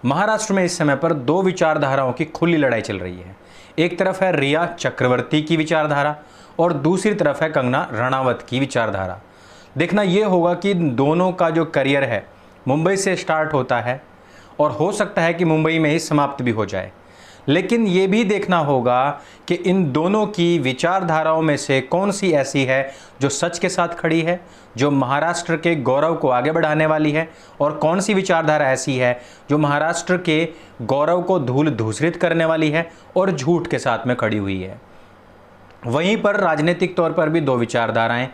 महाराष्ट्र में इस समय पर दो विचारधाराओं की खुली लड़ाई चल रही है। एक तरफ है रिया चक्रवर्ती की विचारधारा और दूसरी तरफ है कंगना रणावत की विचारधारा। देखना यह होगा कि दोनों का जो करियर है मुंबई से स्टार्ट होता है और हो सकता है कि मुंबई में ही समाप्त भी हो जाए। लेकिन ये भी देखना होगा कि इन दोनों की विचारधाराओं में से कौन सी ऐसी है जो सच के साथ खड़ी है, जो महाराष्ट्र के गौरव को आगे बढ़ाने वाली है, और कौन सी विचारधारा ऐसी है जो महाराष्ट्र के गौरव को धूल धूसरित करने वाली है और झूठ के साथ में खड़ी हुई है। वहीं पर राजनीतिक तौर पर भी दो विचारधाराएं,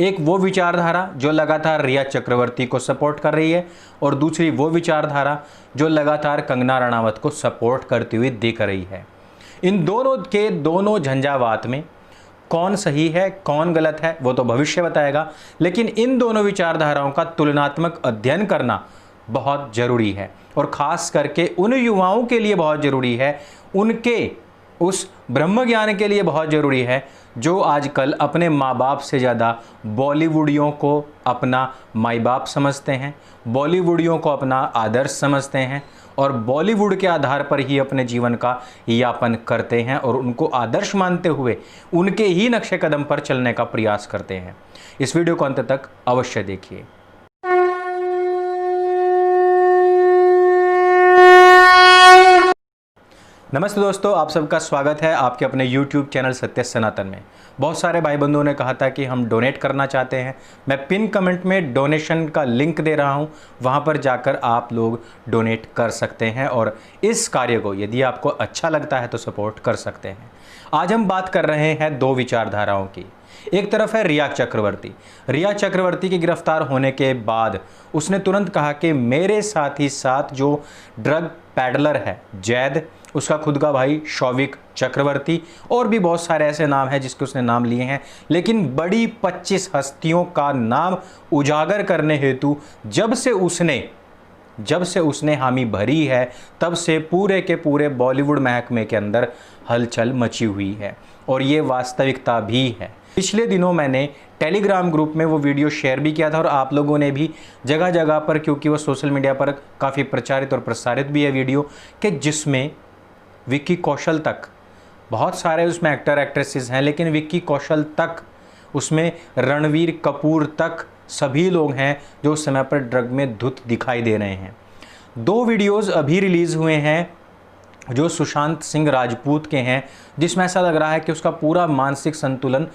एक वो विचारधारा जो लगातार रिया चक्रवर्ती को सपोर्ट कर रही है और दूसरी वो विचारधारा जो लगातार कंगना रणावत को सपोर्ट करती हुई दिख रही है। इन दोनों के दोनों झंझावात में कौन सही है कौन गलत है वो तो भविष्य बताएगा, लेकिन इन दोनों विचारधाराओं का तुलनात्मक अध्ययन करना बहुत ज़रूरी है और ख़ास करके उन युवाओं के लिए बहुत ज़रूरी है, उनके उस ब्रह्म ज्ञान के लिए बहुत ज़रूरी है जो आजकल अपने माँ बाप से ज़्यादा बॉलीवुडियों को अपना माई बाप समझते हैं, बॉलीवुडियों को अपना आदर्श समझते हैं और बॉलीवुड के आधार पर ही अपने जीवन का यापन करते हैं और उनको आदर्श मानते हुए उनके ही नक्शे कदम पर चलने का प्रयास करते हैं। इस वीडियो को अंत तक अवश्य देखिए। नमस्ते दोस्तों, आप सबका स्वागत है आपके अपने YouTube चैनल सत्य सनातन में। बहुत सारे भाई बंधुओं ने कहा था कि हम डोनेट करना चाहते हैं। मैं पिन कमेंट में डोनेशन का लिंक दे रहा हूं, वहां पर जाकर आप लोग डोनेट कर सकते हैं और इस कार्य को यदि आपको अच्छा लगता है तो सपोर्ट कर सकते हैं। आज हम बात कर रहे हैं दो विचारधाराओं की। एक तरफ है रिया चक्रवर्ती। रिया चक्रवर्ती के गिरफ्तार होने के बाद उसने तुरंत कहा कि मेरे साथ ही साथ जो ड्रग पैडलर है जैद, उसका खुद का भाई शौविक चक्रवर्ती और भी बहुत सारे ऐसे नाम हैं जिसके उसने नाम लिए हैं, लेकिन बड़ी 25 हस्तियों का नाम उजागर करने हेतु जब से उसने हामी भरी है तब से पूरे के पूरे बॉलीवुड महकमे के अंदर हलचल मची हुई है और ये वास्तविकता भी है। पिछले दिनों मैंने टेलीग्राम ग्रुप में वो वीडियो शेयर भी किया था और आप लोगों ने भी जगह जगह पर, क्योंकि वो सोशल मीडिया पर काफ़ी प्रचारित और प्रसारित भी है वीडियो, कि जिसमें विक्की कौशल तक, बहुत सारे उसमें एक्टर एक्ट्रेसेस हैं लेकिन विक्की कौशल तक, उसमें रणवीर कपूर तक सभी लोग हैं जो उस समय पर ड्रग में धुत दिखाई दे रहे हैं। दो वीडियोज़ अभी रिलीज़ हुए हैं जो सुशांत सिंह राजपूत के हैं, जिसमें ऐसा लग रहा है कि उसका पूरा मानसिक संतुलन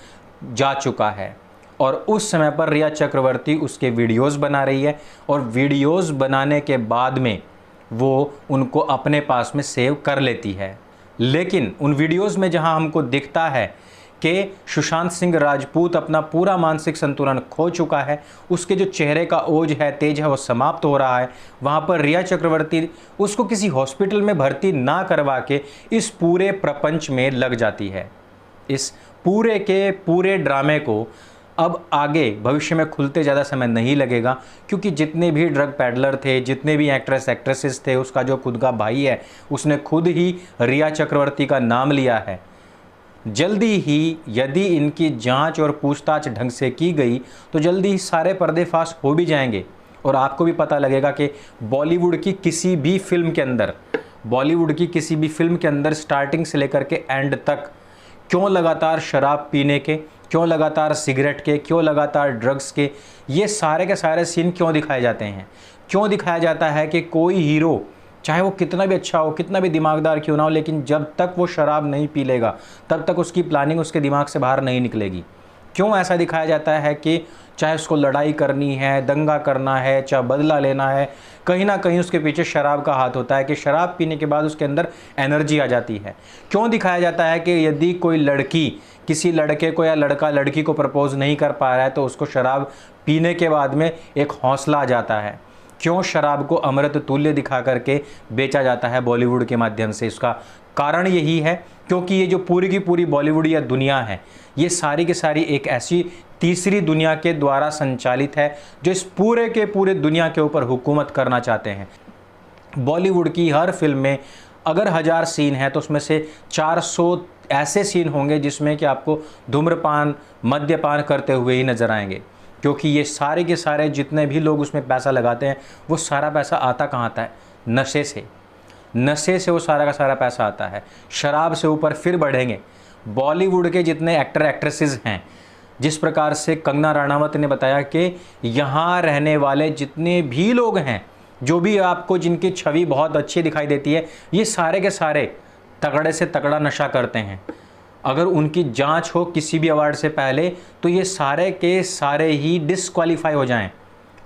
जा चुका है और उस समय पर रिया चक्रवर्ती उसके वीडियोज़ बना रही है और वीडियोज़ बनाने के बाद में वो उनको अपने पास में सेव कर लेती है। लेकिन उन वीडियोज़ में जहां हमको दिखता है कि सुशांत सिंह राजपूत अपना पूरा मानसिक संतुलन खो चुका है, उसके जो चेहरे का ओज है, तेज है, वो समाप्त हो रहा है, वहाँ पर रिया चक्रवर्ती उसको किसी हॉस्पिटल में भर्ती ना करवा के इस पूरे प्रपंच में लग जाती है। इस पूरे के पूरे ड्रामे को अब आगे भविष्य में खुलते ज़्यादा समय नहीं लगेगा, क्योंकि जितने भी ड्रग पैडलर थे, जितने भी एक्ट्रेसेस थे, उसका जो खुद का भाई है उसने खुद ही रिया चक्रवर्ती का नाम लिया है। जल्दी ही यदि इनकी जांच और पूछताछ ढंग से की गई तो जल्दी ही सारे पर्देफाश हो भी जाएंगे और आपको भी पता लगेगा कि बॉलीवुड की किसी भी फिल्म के अंदर स्टार्टिंग से लेकर के एंड तक क्यों लगातार शराब पीने के, क्यों लगातार सिगरेट के, क्यों लगातार ड्रग्स के, ये सारे के सारे सीन क्यों दिखाए जाते हैं। क्यों दिखाया जाता है कि कोई हीरो, चाहे वो कितना भी अच्छा हो, कितना भी दिमागदार क्यों ना हो, लेकिन जब तक वो शराब नहीं पी लेगा तब तक उसकी प्लानिंग उसके दिमाग से बाहर नहीं निकलेगी। क्यों ऐसा दिखाया जाता है कि चाहे उसको लड़ाई करनी है, दंगा करना है, चाहे बदला लेना है, कहीं ना कहीं उसके पीछे शराब का हाथ होता है कि शराब पीने के बाद उसके अंदर एनर्जी आ जाती है। क्यों दिखाया जाता है कि यदि कोई लड़की किसी लड़के को या लड़का लड़की को प्रपोज नहीं कर पा रहा है तो उसको शराब पीने के बाद में एक हौसला आ जाता है। क्यों शराब को अमृत तुल्य दिखा करके बेचा जाता है बॉलीवुड के माध्यम से, इसका कारण यही है क्योंकि ये जो पूरी की पूरी बॉलीवुड या दुनिया है, ये सारी की सारी एक ऐसी तीसरी दुनिया के द्वारा संचालित है जो इस पूरे के पूरे दुनिया के ऊपर हुकूमत करना चाहते हैं। बॉलीवुड की हर फिल्म में अगर 1000 सीन है तो उसमें से 400 ऐसे सीन होंगे जिसमें कि आपको धूम्रपान, मद्यपान करते हुए ही नजर आएंगे, क्योंकि ये सारे के सारे जितने भी लोग उसमें पैसा लगाते हैं वो सारा पैसा आता कहाँ आता है, नशे से वो सारा का सारा पैसा आता है। शराब से ऊपर फिर बढ़ेंगे, बॉलीवुड के जितने एक्टर एक्ट्रेसेस हैं, जिस प्रकार से कंगना रनावत ने बताया कि यहाँ रहने वाले जितने भी लोग हैं, जो भी आपको जिनकी छवि बहुत अच्छी दिखाई देती है, ये सारे के सारे तगड़े से तगड़ा नशा करते हैं। अगर उनकी जांच हो किसी भी अवार्ड से पहले तो ये सारे के सारे ही डिस्क्वालीफाई हो जाएं।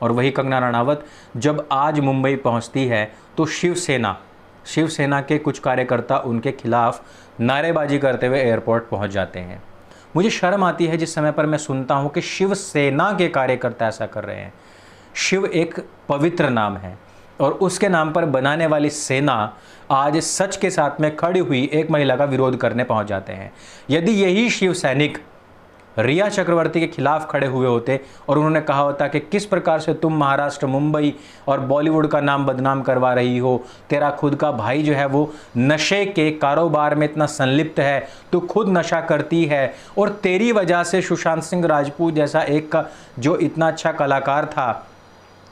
और वही कंगना रनावत जब आज मुंबई पहुंचती है तो शिवसेना के कुछ कार्यकर्ता उनके खिलाफ नारेबाजी करते हुए एयरपोर्ट पहुंच जाते हैं। मुझे शर्म आती है जिस समय पर मैं सुनता हूं कि शिवसेना के कार्यकर्ता ऐसा कर रहे हैं। शिव एक पवित्र नाम है और उसके नाम पर बनाने वाली सेना आज सच के साथ में खड़ी हुई एक महिला का विरोध करने पहुंच जाते हैं। यदि यही शिव सैनिक रिया चक्रवर्ती के खिलाफ खड़े हुए होते और उन्होंने कहा होता कि किस प्रकार से तुम महाराष्ट्र, मुंबई और बॉलीवुड का नाम बदनाम करवा रही हो, तेरा खुद का भाई जो है वो नशे के कारोबार में इतना संलिप्त है, तू खुद नशा करती है और तेरी वजह से सुशांत सिंह राजपूत जैसा एक का जो इतना अच्छा कलाकार था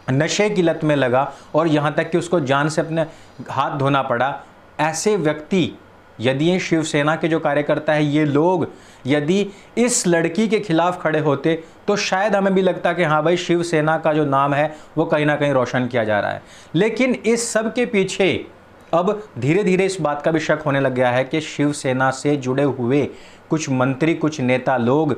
नशे की लत में लगा और यहाँ तक कि उसको जान से अपने हाथ धोना पड़ा। ऐसे व्यक्ति, यदि ये शिवसेना के जो कार्यकर्ता है, ये लोग यदि इस लड़की के खिलाफ खड़े होते तो शायद हमें भी लगता कि हाँ भाई, शिवसेना का जो नाम है वो कहीं ना कहीं रोशन किया जा रहा है। लेकिन इस सब के पीछे अब धीरे धीरे इस बात का भी शक होने लग गया है कि शिवसेना से जुड़े हुए कुछ मंत्री, कुछ नेता लोग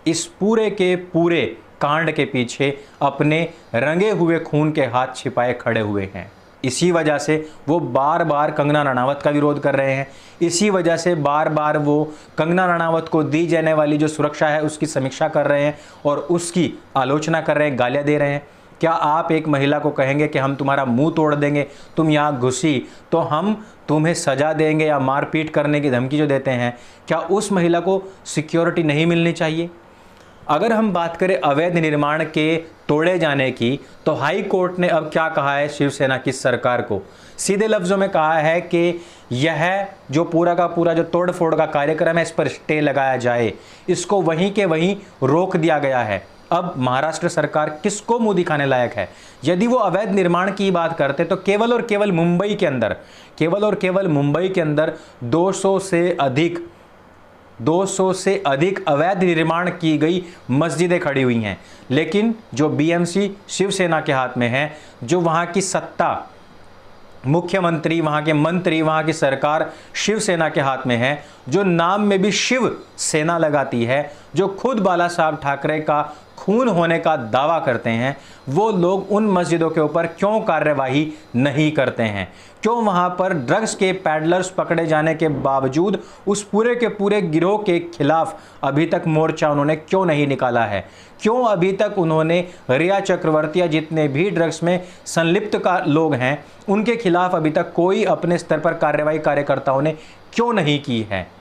इस पूरे के पूरे कांड के पीछे अपने रंगे हुए खून के हाथ छिपाए खड़े हुए हैं। इसी वजह से वो बार बार कंगना रनावत का विरोध कर रहे हैं। इसी वजह से बार बार वो कंगना रनावत को दी जाने वाली जो सुरक्षा है उसकी समीक्षा कर रहे हैं और उसकी आलोचना कर रहे हैं, गालियां दे रहे हैं। क्या आप एक महिला को कहेंगे कि हम तुम्हारा मुंह तोड़ देंगे, तुम यहाँ घुसी तो हम तुम्हें सजा देंगे या मारपीट करने की धमकी जो देते हैं, क्या उस महिला को सिक्योरिटी नहीं मिलनी चाहिए? अगर हम बात करें अवैध निर्माण के तोड़े जाने की, तो हाई कोर्ट ने अब क्या कहा है शिवसेना की सरकार को? सीधे लफ्ज़ों में कहा है कि यह जो पूरा का पूरा जो तोड़ फोड़ का कार्यक्रम है, इस पर स्टे लगाया जाए। इसको वहीं के वहीं रोक दिया गया है। अब महाराष्ट्र सरकार किसको मुंह दिखाने लायक है? यदि वो अवैध निर्माण की बात करते तो केवल और केवल मुंबई के अंदर 200 से अधिक अवैध निर्माण की गई मस्जिदें खड़ी हुई हैं। लेकिन जो बीएमसी शिवसेना के हाथ में है, जो वहाँ की सत्ता, मुख्यमंत्री, वहाँ के मंत्री, वहाँ की सरकार शिवसेना के हाथ में है, जो नाम में भी शिव सेना लगाती है, जो खुद बाला साहब ठाकरे का खून होने का दावा करते हैं, वो लोग उन मस्जिदों के ऊपर क्यों कार्यवाही नहीं करते हैं? क्यों वहाँ पर ड्रग्स के पैडलर्स पकड़े जाने के बावजूद उस पूरे के पूरे गिरोह के खिलाफ अभी तक मोर्चा उन्होंने क्यों नहीं निकाला है? क्यों अभी तक उन्होंने रिया चक्रवर्ती या जितने भी ड्रग्स में संलिप्त का लोग हैं उनके खिलाफ अभी तक कोई अपने स्तर पर कार्रवाई कार्यकर्ताओं ने क्यों नहीं की है?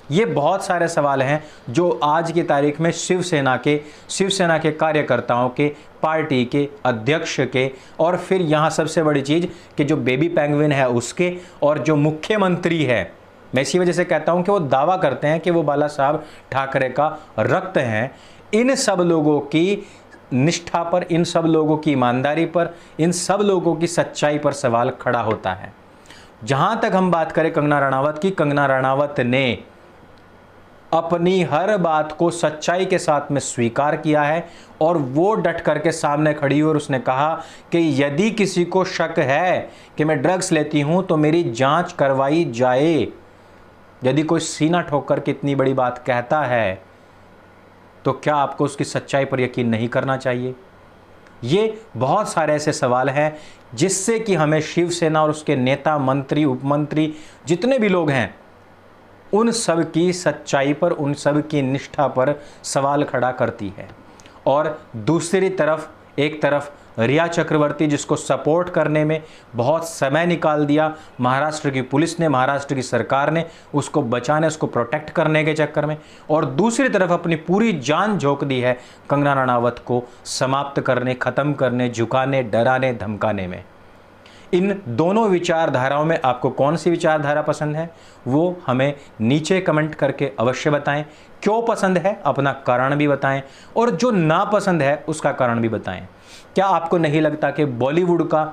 ये बहुत सारे सवाल हैं जो आज की तारीख में शिवसेना के कार्यकर्ताओं के, पार्टी के अध्यक्ष के, और फिर यहाँ सबसे बड़ी चीज़ कि जो बेबी पेंगुइन है उसके, और जो मुख्यमंत्री है। मैं इसी वजह से कहता हूँ कि वो दावा करते हैं कि वो बाला साहब ठाकरे का रक्त हैं। इन सब लोगों की निष्ठा पर, इन सब लोगों की ईमानदारी पर, इन सब लोगों की सच्चाई पर सवाल खड़ा होता है। जहाँ तक हम बात करें कंगना रनावत की, कंगना रनावत ने अपनी हर बात को सच्चाई के साथ में स्वीकार किया है और वो डट करके सामने खड़ी हुई और उसने कहा कि यदि किसी को शक है कि मैं ड्रग्स लेती हूं तो मेरी जांच करवाई जाए। यदि कोई सीना ठोक कर के इतनी बड़ी बात कहता है तो क्या आपको उसकी सच्चाई पर यकीन नहीं करना चाहिए? ये बहुत सारे ऐसे सवाल हैं जिससे कि हमें शिवसेना और उसके नेता, मंत्री, उपमंत्री जितने भी लोग हैं, उन सब की सच्चाई पर, उन सब की निष्ठा पर सवाल खड़ा करती है। और दूसरी तरफ, एक तरफ रिया चक्रवर्ती जिसको सपोर्ट करने में बहुत समय निकाल दिया महाराष्ट्र की पुलिस ने, महाराष्ट्र की सरकार ने, उसको बचाने, उसको प्रोटेक्ट करने के चक्कर में, और दूसरी तरफ अपनी पूरी जान झोंक दी है कंगना रनावत को समाप्त करने, ख़त्म करने, झुकाने, डराने, धमकाने में। इन दोनों विचारधाराओं में आपको कौन सी विचारधारा पसंद है वो हमें नीचे कमेंट करके अवश्य बताएं। क्यों पसंद है अपना कारण भी बताएं, और जो नापसंद है उसका कारण भी बताएं। क्या आपको नहीं लगता कि बॉलीवुड का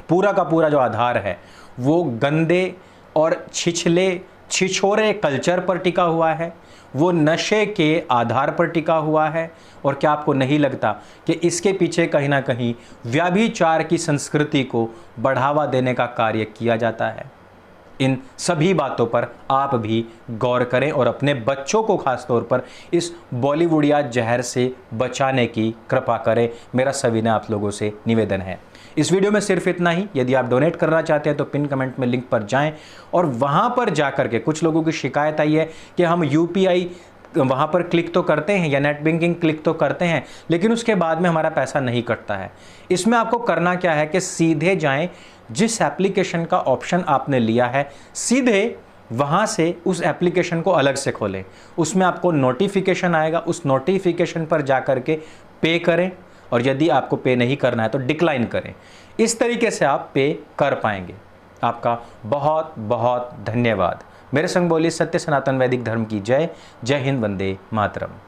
पूरा का पूरा जो आधार है वो गंदे और छिछोरे कल्चर पर टिका हुआ है, वो नशे के आधार पर टिका हुआ है। और क्या आपको नहीं लगता कि इसके पीछे कहीं ना कहीं व्यभिचार की संस्कृति को बढ़ावा देने का कार्य किया जाता है? इन सभी बातों पर आप भी गौर करें और अपने बच्चों को खास तौर पर इस बॉलीवुडिया जहर से बचाने की कृपा करें, मेरा सविनय आप लोगों से निवेदन है। इस वीडियो में सिर्फ इतना ही। यदि आप डोनेट करना चाहते हैं तो पिन कमेंट में लिंक पर जाएं और वहां पर जाकर के, कुछ लोगों की शिकायत आई है कि हम यूपीआई वहाँ पर क्लिक तो करते हैं या नेट बैंकिंग क्लिक तो करते हैं लेकिन उसके बाद में हमारा पैसा नहीं कटता है। इसमें आपको करना क्या है कि सीधे जाएं, जिस एप्लीकेशन का ऑप्शन आपने लिया है सीधे वहाँ से उस एप्लीकेशन को अलग से खोलें। उसमें आपको नोटिफिकेशन आएगा, उस नोटिफिकेशन पर जाकर के पे करें और यदि आपको पे नहीं करना है तो डिक्लाइन करें। इस तरीके से आप पे कर पाएंगे। आपका बहुत बहुत धन्यवाद। मेरे संग बोलिए सत्य सनातन वैदिक धर्म की जय। जय हिंद, वंदे मातरम।